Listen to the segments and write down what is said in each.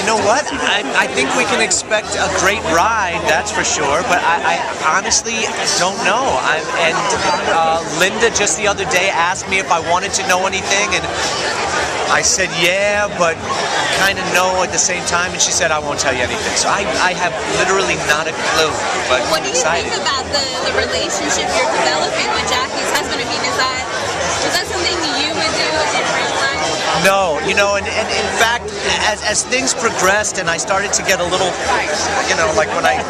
You know what? I think we can expect a great ride, that's for sure, but I honestly don't know. Linda just the other day asked me if I wanted to know anything, and I said yeah, but kind of no at the same time, and she said I won't tell you anything. So I have literally not a clue, but what do you excited. think about the relationship you're developing with Jackie's husband? I mean, is that something you would do in real life? No, you know, and in fact, as things progressed and I started to get a little, you know, like when I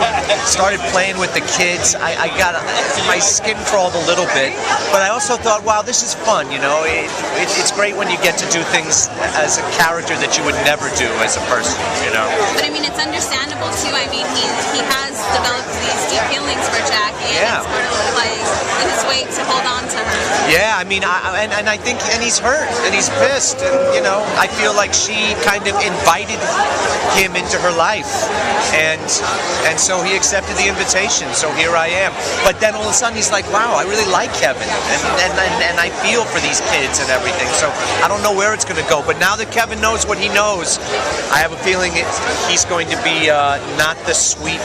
started playing with the kids, I got, my skin crawled a little bit, but I also thought, wow, this is fun, you know, it's great when you get to do things as a character that you would never do as a person, you know. But I mean, it's understandable too. I mean, he has developed these deep feelings for Jackie, and it's sort of like his way to hold on to her. Yeah, I mean, I think, and he's hurt, and he's pissed, and you know, I feel like she kind of invited him into her life, and so he accepted the invitation. So here I am. But then all of a sudden he's like, wow, I really like Kevin, and I feel for these kids and everything. So I don't know where it's going to go. But now that Kevin knows what he knows, I have a feeling he's going to be not the sweet,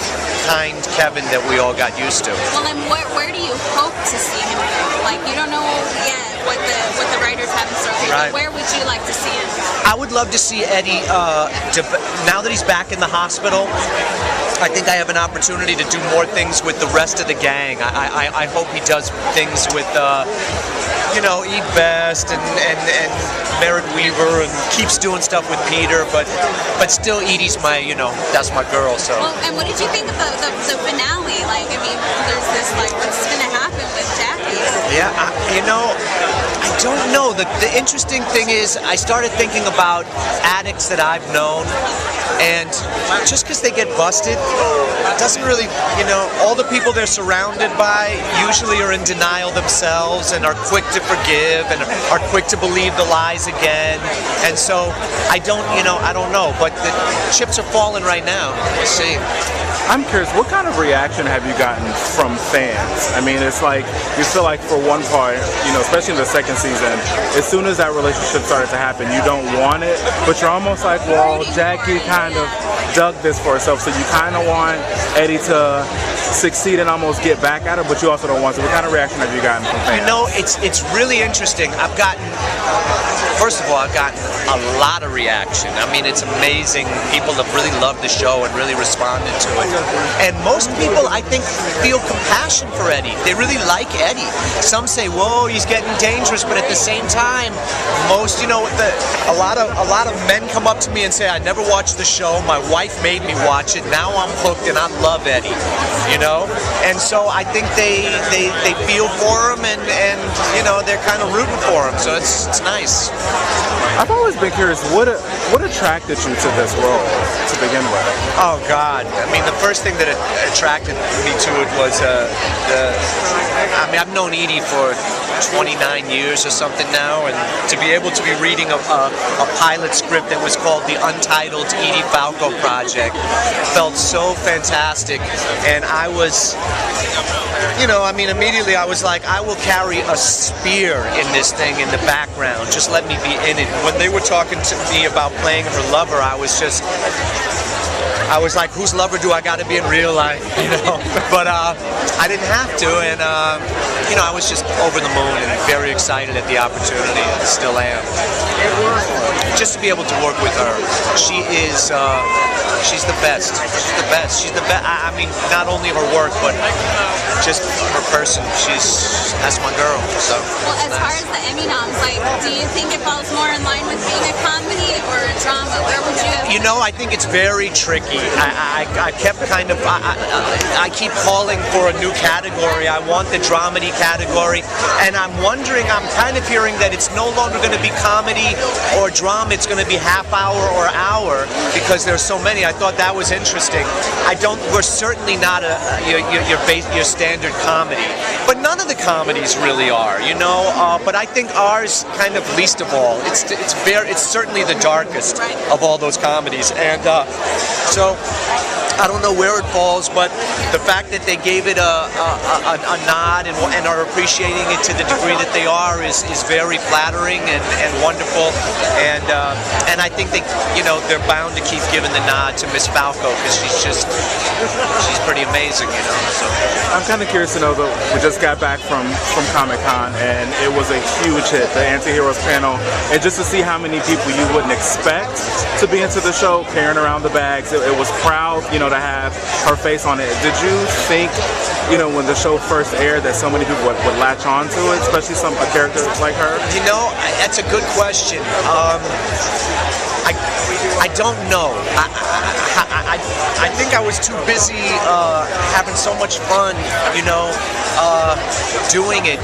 kind Kevin that we all got used to. Well, then where do you hope to see him go? Like, you don't know yet what the writers have in store. Right. Where would you like to see him? I would love to see Eddie, now that he's back in the hospital, I think I have an opportunity to do more things with the rest of the gang. I hope he does things with, you know, Eve Best and Merritt Weaver, and keeps doing stuff with Peter, but still Edie's my, you know, that's my girl, so. Well, and what did you think of the finale? Like, I mean, there's this, like, what's going to happen with Jackie? Yeah, you know, I don't know. The interesting thing is I started thinking about addicts that I've known, and just because they get busted doesn't really, you know, all the people they're surrounded by usually are in denial themselves and are quick to forgive and are quick to believe the lies again. And so I don't know, but the chips are falling right now. We'll see. I'm curious, what kind of reaction have you gotten from fans? I mean, it's like, you feel like for one part, you know, especially in the second season, as soon as that relationship started to happen, you don't want it, but you're almost like, well, Jackie kind of dug this for herself, so you kind of want Eddie to succeed and almost get back at her, but you also don't want to. What kind of reaction have you gotten from fans? You know, it's really interesting. First of all, I've gotten a lot of reaction. I mean, it's amazing. People have really loved the show and really responded to it. And most people, I think, feel compassion for Eddie. They really like Eddie. Some say, whoa, he's getting dangerous, but at the same time, most, you know, a lot of men come up to me and say, I never watched the show. My wife made me watch it. Now I'm hooked and I love Eddie, you know? And so I think they feel for him, and you know, they're kind of rooting for him. So it's nice. I've always been curious, what attracted you to this role to begin with? Oh God! I mean, the first thing that attracted me to it was I mean, I've known Edie for 29 years or something now, and to be able to be reading a pilot script that was called The Untitled Edie Falco Project felt so fantastic, and I was, you know, I mean, immediately I was like, I will carry a spear in this thing in the background. Just let me be in it. When they were talking to me about playing her lover, I was like, whose lover do I got to be in real life, you know? But I didn't have to, and you know, I was just over the moon and very excited at the opportunity, and still am. Just to be able to work with her, she is, she's the best. She's the best. She's the best. I mean, not only her work, but just her person. That's my girl. So. Well, as far as the Emmy noms, like, do you think it falls more in line with being a comedy or a drama? Where would you? You know, I think it's very tricky. I kept kind of, I keep calling for a new category. I want the dramedy category, and I'm wondering, I'm kind of hearing that it's no longer going to be comedy or drama. It's going to be half hour or hour because there's so many. I thought that was interesting. We're certainly not your standard comedy, but none of the comedies really are, you know. But I think ours kind of least of all. It's certainly the darkest of all those comedies, and so I don't know where it falls, but the fact that they gave it a nod and are appreciating it to the degree that they are is very flattering and wonderful. And I think they're bound to keep giving the nod to Miss Falco because she's pretty amazing, So. I'm kind of curious to know that we just got back from Comic-Con and it was a huge hit, the Anti-Heroes panel, and just to see how many people you wouldn't expect to be into the show carrying around the bags, it was proud, to have her face on it. Did you think, when the show first aired, that so many people would latch on to it, especially a character like her? That's a good question. I don't know. I think I was too busy having so much fun, doing it,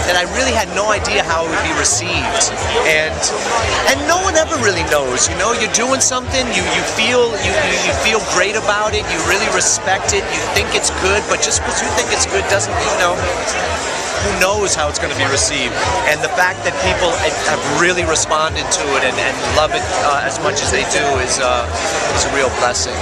that I really had no idea how it would be received. And no one ever really knows. You're doing something, you feel great about it, you really respect it, you think it's good, but just because you think it's good doesn't who knows how it's going to be received. And the fact that people have really responded to it and love it as much as they do is a real blessing.